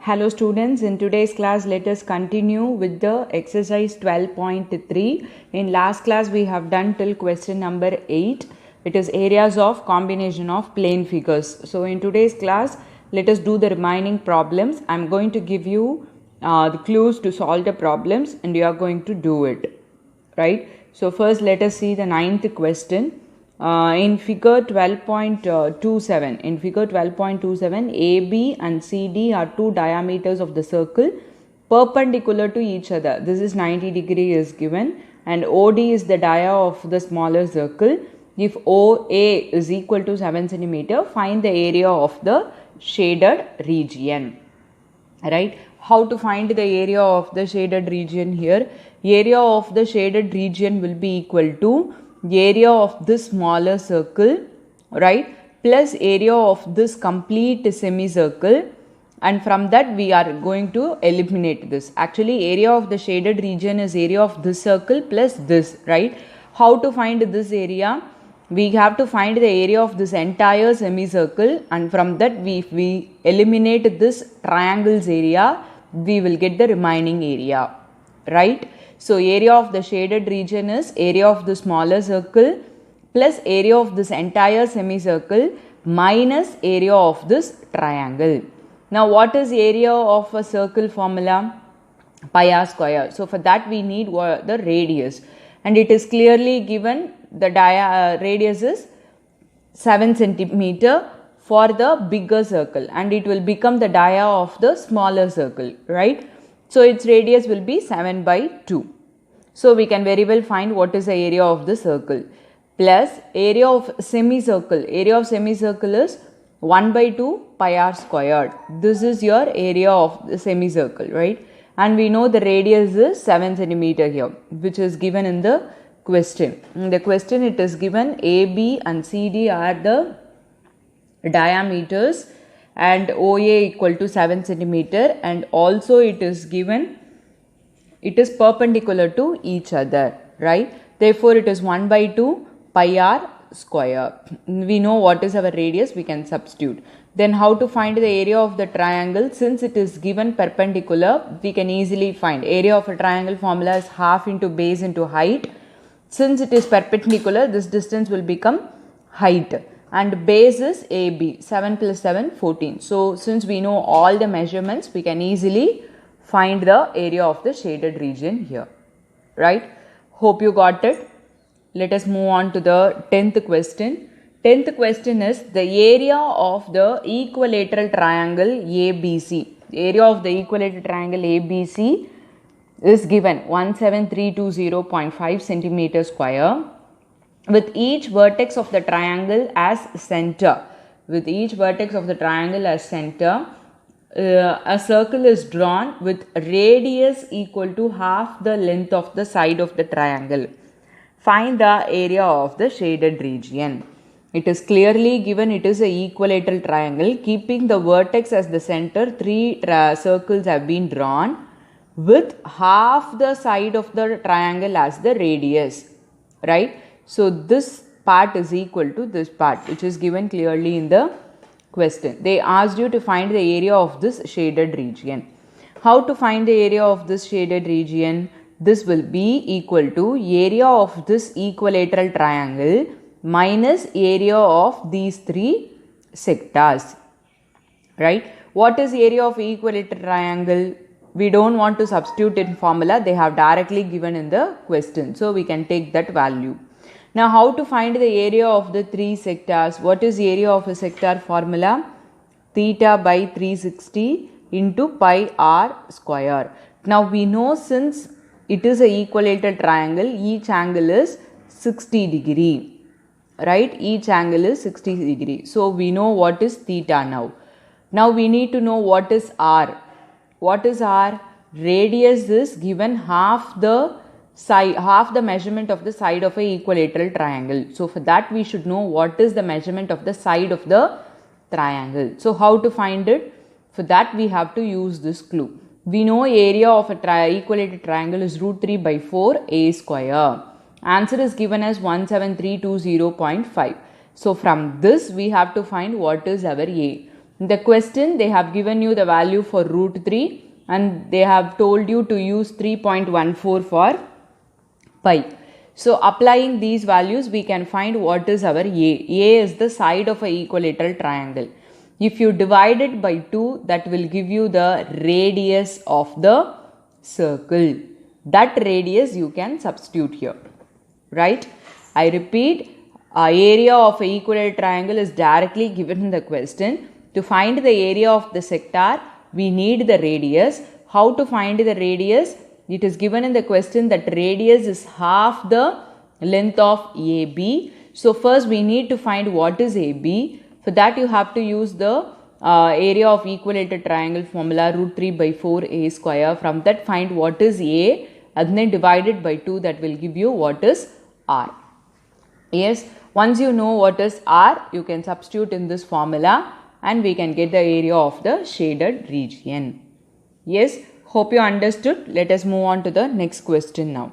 Hello students, in today's class let us continue with the exercise 12.3. In last class we have done till question number 8. It is areas of combination of plane figures. So in today's class let us do the remaining problems. I am going to give you the clues to solve the problems and you are going to do it. Right? So first let us see the ninth question. In figure 12.27, AB and CD are two diameters of the circle perpendicular to each other. This is 90 degree is given and OD is the dia of the smaller circle. If OA is equal to 7 centimeter, find the area of the shaded region. Right? How to find the area of the shaded region here? Area of the shaded region will be equal to area of this smaller circle, right, plus area of this complete semicircle, and from that we are going to eliminate this. Actually area of the shaded region is area of this circle plus this, right? How to find this area? We have to find the area of this entire semicircle, and from that we eliminate this triangle's area, we will get the remaining area, right? So area of the shaded region is area of the smaller circle plus area of this entire semicircle minus area of this triangle. Now what is area of a circle formula? Pi r square. So for that we need the radius, and it is clearly given the radius is 7 centimeter for the bigger circle, and it will become the dia of the smaller circle, right? So its radius will be 7 by 2. So we can very well find what is the area of the circle, plus area of semicircle. Area of semicircle is 1 by 2 pi r squared. This is your area of the semicircle, right? And we know the radius is 7 centimeter here, which is given in the question. In the question it is given AB and CD are the diameters and OA equal to 7 centimeter, and also it is given it is perpendicular to each other, right? Therefore it is 1 by 2 pi r square. We know what is our radius, we can substitute. Then how to find the area of the triangle? Since it is given perpendicular, we can easily find area of a triangle formula is half into base into height. Since it is perpendicular, this distance will become height, and base is AB, 7 plus 7, 14. So since we know all the measurements, we can easily find the area of the shaded region here, right? Hope you got it. Let us move on to the 10th question. 10th question is the area of the equilateral triangle ABC. The area of the equilateral triangle ABC is given 17320.5 centimeter square, with each vertex of the triangle as center. With each vertex of the triangle as center, a circle is drawn with radius equal to half the length of the side of the triangle. Find the area of the shaded region. It is clearly given it is an equilateral triangle. Keeping the vertex as the center, three circles have been drawn with half the side of the triangle as the radius, right? So this part is equal to this part, which is given clearly in the question. They asked you to find the area of this shaded region. How to find the area of this shaded region? This will be equal to area of this equilateral triangle minus area of these three sectors, right? What is area of equilateral triangle? We don't want to substitute in formula, they have directly given in the question, so we can take that value. Now how to find the area of the three sectors? What is area of a sector formula? Theta by 360 into pi r square. Now we know since it is a equilateral triangle, each angle is 60 degree, right? Each angle is 60 degree. So we know what is theta now. Now we need to know what is r. What is r? Radius is given half the side, half the measurement of the side of a equilateral triangle. So for that we should know what is the measurement of the side of the triangle. So how to find it? For that we have to use this clue. We know area of a equilateral triangle is root 3 by 4 a square. Answer is given as 17320.5. So from this we have to find what is our a. In the question, they have given you the value for root 3 and they have told you to use 3.14 for pi. So applying these values, we can find what is our A. A is the side of an equilateral triangle. If you divide it by 2, that will give you the radius of the circle. That radius you can substitute here, right? I repeat, area of an equilateral triangle is directly given in the question. To find the area of the sector, we need the radius. How to find the radius? It is given in the question that radius is half the length of AB. So first we need to find what is AB. For that you have to use the area of equilateral triangle formula root 3 by 4 A square. From that find what is A and then divide it by 2, that will give you what is R. Yes, once you know what is R, you can substitute in this formula and we can get the area of the shaded region. Yes, hope you understood. Let us move on to the next question now.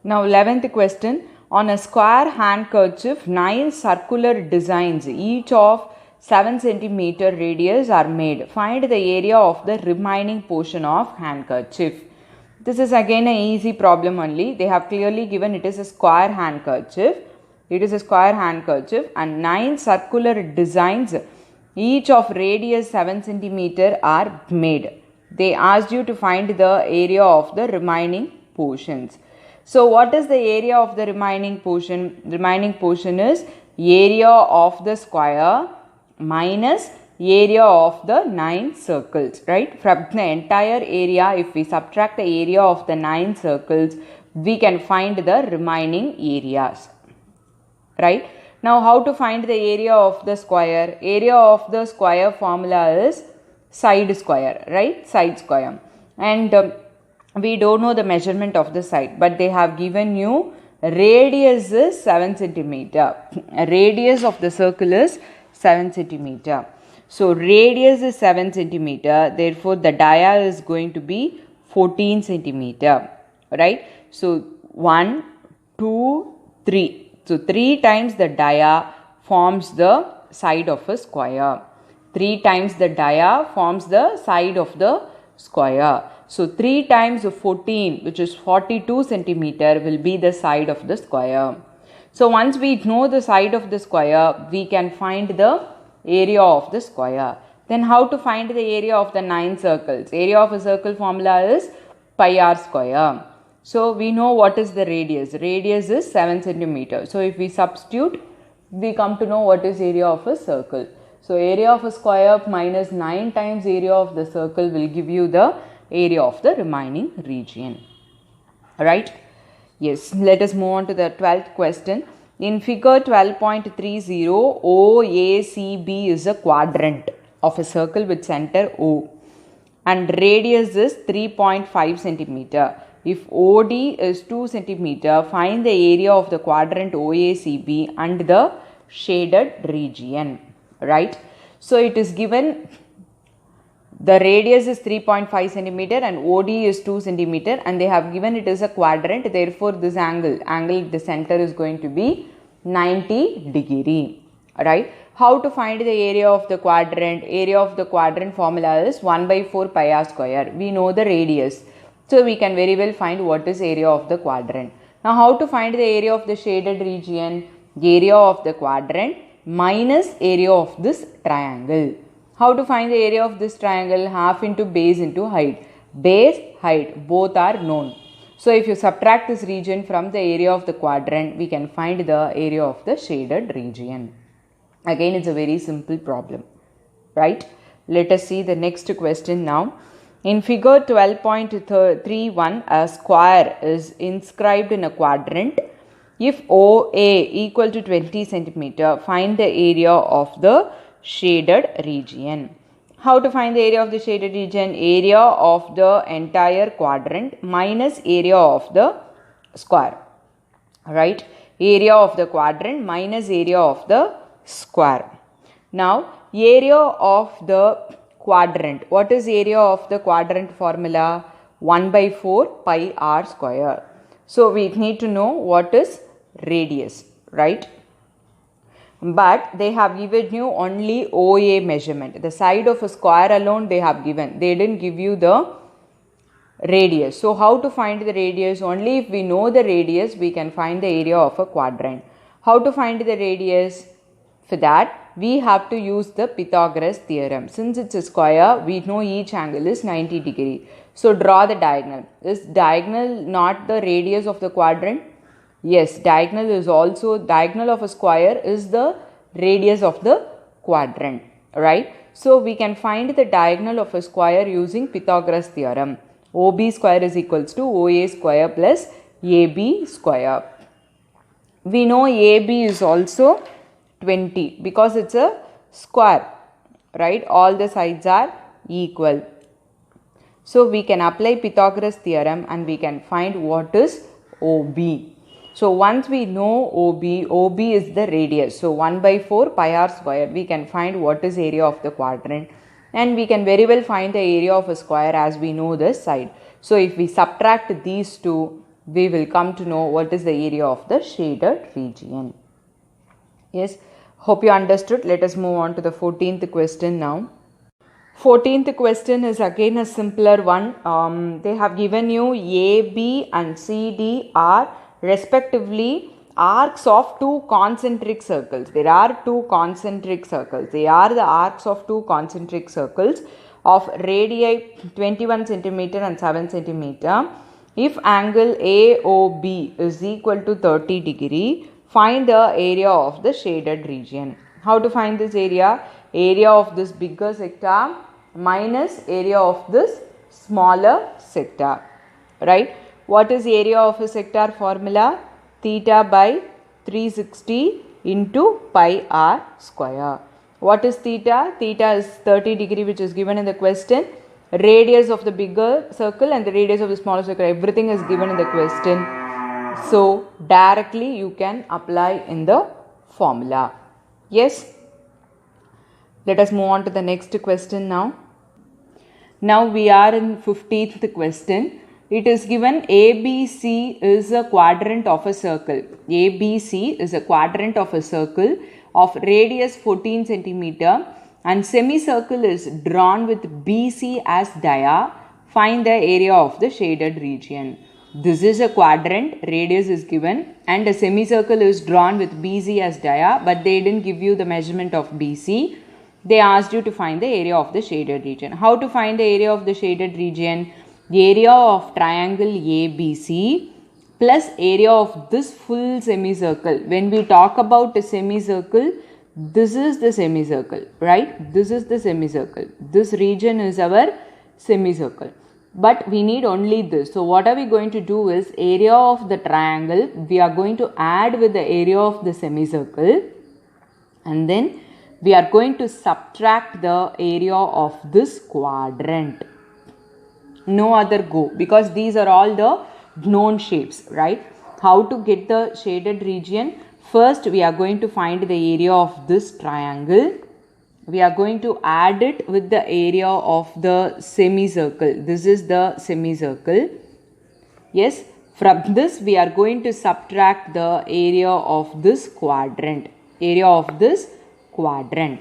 Now 11th question. On a square handkerchief, 9 circular designs, each of 7 cm radius are made. Find the area of the remaining portion of handkerchief. This is again an easy problem only. They have clearly given it is a square handkerchief. It is a square handkerchief and 9 circular designs, each of radius 7 cm are made. They asked you to find the area of the remaining portions. So what is the area of the remaining portion? Remaining portion is area of the square minus area of the 9 circles, right? From the entire area, if we subtract the area of the 9 circles, we can find the remaining areas, right? Now how to find the area of the square? Area of the square formula is side square, right? Side square. And we don't know the measurement of the side, but they have given you radius is 7 cm. Radius of the circle is 7 cm. So radius is 7 cm. Therefore, the dia is going to be 14 cm. Right? So 1, 2, 3. So 3 times the dia forms the side of a square. 3 times the dia forms the side of the square. So 3 times 14, which is 42 centimeter, will be the side of the square. So once we know the side of the square, we can find the area of the square. Then how to find the area of the 9 circles? Area of a circle formula is pi r square. So we know what is the radius. Radius is 7 centimeter. So if we substitute, we come to know what is area of a circle. So area of a square minus 9 times area of the circle will give you the area of the remaining region. Right? Yes, let us move on to the 12th question. In figure 12.30, OACB is a quadrant of a circle with center O and radius is 3.5 centimeter. If OD is 2 centimeter, find the area of the quadrant OACB and the shaded region. Right? So it is given the radius is 3.5 centimeter and OD is 2 centimeter and they have given it as a quadrant. Therefore, this angle at the center is going to be 90 degree. Right? How to find the area of the quadrant? Area of the quadrant formula is 1 by 4 pi r square. We know the radius. So we can very well find what is area of the quadrant. Now how to find the area of the shaded region? Area of the quadrant minus area of this triangle. How to find the area of this triangle? Half into base into height. Base, height, both are known. So if you subtract this region from the area of the quadrant, we can find the area of the shaded region. Again, it's a very simple problem. Right? Let us see the next question now. In figure 12.31, a square is inscribed in a quadrant. If OA equal to 20 centimeter, find the area of the shaded region. How to find the area of the shaded region? Area of the entire quadrant minus area of the square. Right? Area of the quadrant minus area of the square. Now, area of the quadrant. What is area of the quadrant formula? 1 by 4 pi r square. So we need to know what is radius, right? but they have given you only OA measurement. The side of a square alone they have given. They didn't give you the radius. So how to find the radius? Only if we know the radius we can find the area of a quadrant. How to find the radius? For that we have to use the Pythagoras theorem. Since it's a square, we know each angle is 90 degree. So draw the diagonal. Is diagonal not the radius of the quadrant? Yes, diagonal is also, diagonal of a square is the radius of the quadrant, right? So we can find the diagonal of a square using Pythagoras theorem. OB square is equals to OA square plus AB square. We know AB is also 20 because it's a square, right? All the sides are equal. So we can apply Pythagoras theorem and we can find what is OB. So once we know OB is the radius. So 1 by 4 pi r square, we can find what is area of the quadrant, and we can very well find the area of a square as we know the side. So if we subtract these two, we will come to know what is the area of the shaded region. Yes, hope you understood. Let us move on to the 14th question now. 14th question is again a simpler one. They have given you A, B and C, D are respectively arcs of two concentric circles. There are two concentric circles. They are the arcs of two concentric circles of radii 21 centimeter and 7 centimeter. If angle AOB is equal to 30 degree, find the area of the shaded region. How to find this area? Area of this bigger sector minus area of this smaller sector, right? What is area of a sector formula? Theta by 360 into pi r square. What is theta? Theta is 30 degree, which is given in the question. Radius of the bigger circle and the radius of the smaller circle, everything is given in the question. So directly you can apply in the formula. Yes. Let us move on to the next question now. Now we are in 15th question. It is given ABC is a quadrant of a circle. ABC is a quadrant of a circle of radius 14 centimeter and semicircle is drawn with BC as dia. Find the area of the shaded region. This is a quadrant, radius is given and a semicircle is drawn with BC as dia, but they didn't give you the measurement of BC. They asked you to find the area of the shaded region. How to find the area of the shaded region? Area of triangle ABC plus area of this full semicircle. When we talk about a semicircle, this is the semicircle, right? This is the semicircle. This region is our semicircle. But we need only this. So what are we going to do is area of the triangle, we are going to add with the area of the semicircle, and then we are going to subtract the area of this quadrant. No other go, because these are all the known shapes, right? How to get the shaded region? First we are going to find the area of this triangle. We are going to add it with the area of the semicircle. This is the semicircle. Yes, from this we are going to subtract the area of this quadrant. Area of this quadrant,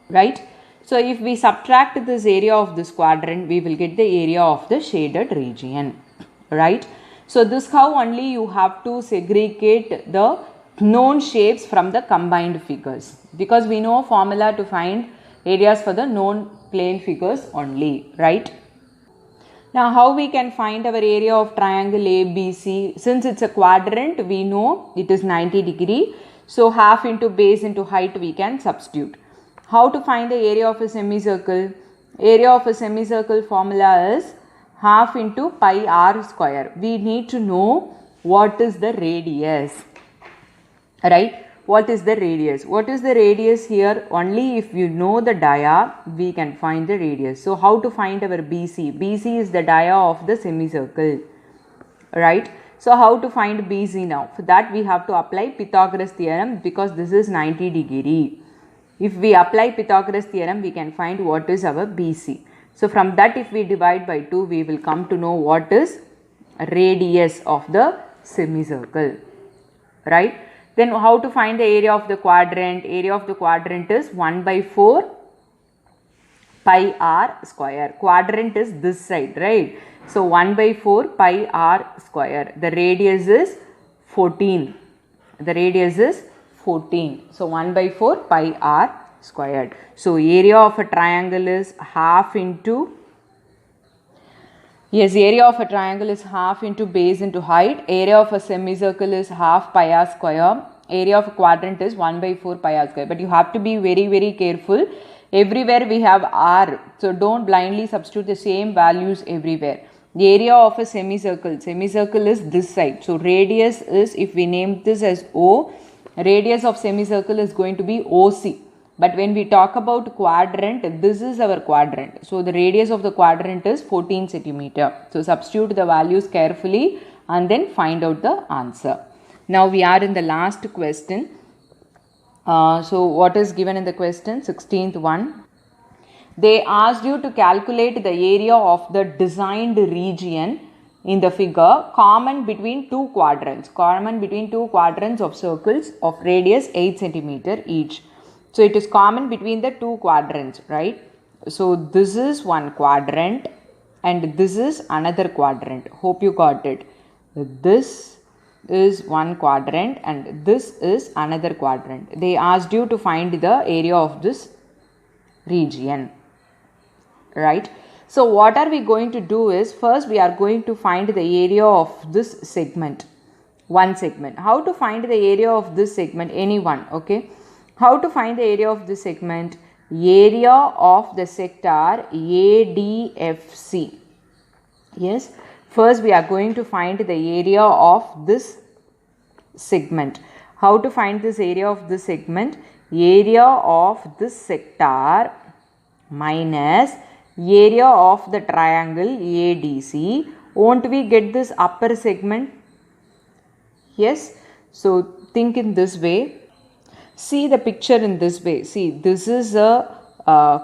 right? So if we subtract this area of this quadrant, we will get the area of the shaded region, right? So this how only you have to segregate the known shapes from the combined figures, because we know formula to find areas for the known plane figures only, right? Now how we can find our area of triangle ABC? Since it's a quadrant, we know it is 90 degree. So half into base into height we can substitute. How to find the area of a semicircle? Area of a semicircle formula is half into pi r square. We need to know what is the radius, right? What is the radius? What is the radius here? Only if you know the dia, we can find the radius. So how to find our BC? BC is the dia of the semicircle, right? So how to find BC now? For that we have to apply Pythagoras theorem, because this is 90 degree. If we apply Pythagoras theorem, we can find what is our BC. So from that if we divide by 2, we will come to know what is radius of the semicircle, right? Then how to find the area of the quadrant? Area of the quadrant is 1 by 4 pi r square. Quadrant is this side, right? So 1 by 4 pi r square. The radius is 14. The radius is 14. So 1 by 4 pi r squared. So area of a triangle is half into, yes, area of a triangle is half into base into height. Area of a semicircle is half pi r square. Area of a quadrant is 1 by 4 pi r square. But you have to be very, very careful. Everywhere we have r. So don't blindly substitute the same values everywhere. The area of a semicircle is this side. So radius is, if we name this as O, radius of semicircle is going to be OC. But when we talk about quadrant, this is our quadrant. So the radius of the quadrant is 14 centimeter. So substitute the values carefully and then find out the answer. Now we are in the last question. So what is given in the question? 16th one. They asked you to calculate the area of the designed region in the figure common between two quadrants. Common between two quadrants of circles of radius 8 centimeter each. So it is common between the two quadrants, right? So this is one quadrant and this is another quadrant. Hope you got it. This is one quadrant and this is another quadrant. They asked you to find the area of this region, right? So what are we going to do is, first we are going to find the area of this segment, one segment. How to find the area of this segment? Any one, okay? How to find the area of this segment? Area of the sector ADFC. Yes, first we are going to find the area of this segment. How to find this area of this segment? Area of this sector minus area of the triangle ADC. Won't we get this upper segment? Yes. So think in this way. See the picture in this way. See, this is a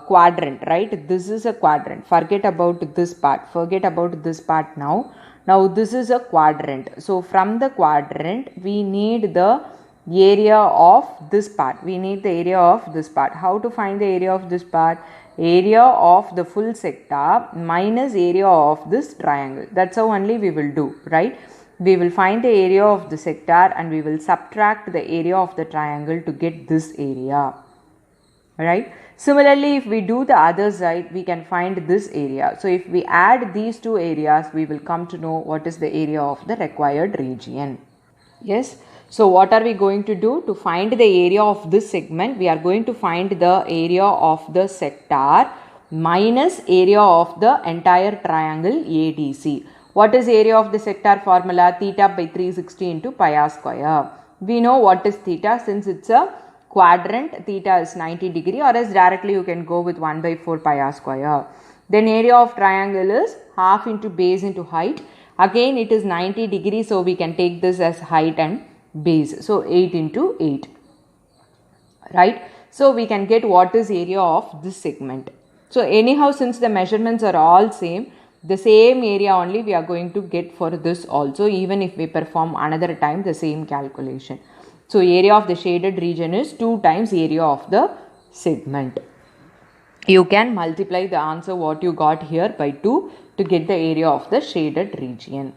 quadrant, right? This is a quadrant. Forget about this part. Forget about this part now. Now this is a quadrant. So from the quadrant, we need the area of this part. We need the area of this part. How to find the area of this part? Area of the full sector minus area of this triangle. That's how only we will do, right? We will find the area of the sector and we will subtract the area of the triangle to get this area, right? Similarly, if we do the other side, we can find this area. So if we add these two areas, we will come to know what is the area of the required region. Yes. So what are we going to do? To find the area of this segment, we are going to find the area of the sector minus area of the entire triangle ADC. What is area of the sector formula? Theta by 360 into pi r square. We know what is theta since it's a quadrant. Theta is 90 degree, or else directly you can go with 1 by 4 pi r square. Then area of triangle is half into base into height. Again it is 90 degree, so we can take this as height and base. So 8 into 8. Right. So we can get what is area of this segment. So anyhow, since the measurements are all same, the same area only we are going to get for this also, even if we perform another time the same calculation. So area of the shaded region is 2 times area of the segment. You can multiply the answer what you got here by 2 to get the area of the shaded region,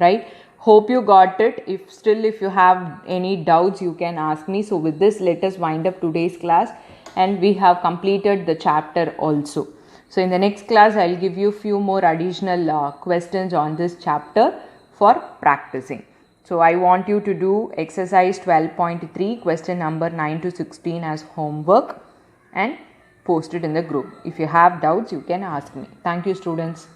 right? Hope you got it. If you have any doubts, you can ask me. So with this, let us wind up today's class, and we have completed the chapter also. So in the next class, I will give you few more additional questions on this chapter for practicing. So I want you to do exercise 12.3 question number 9 to 16 as homework and post it in the group. If you have doubts, you can ask me. Thank you, students.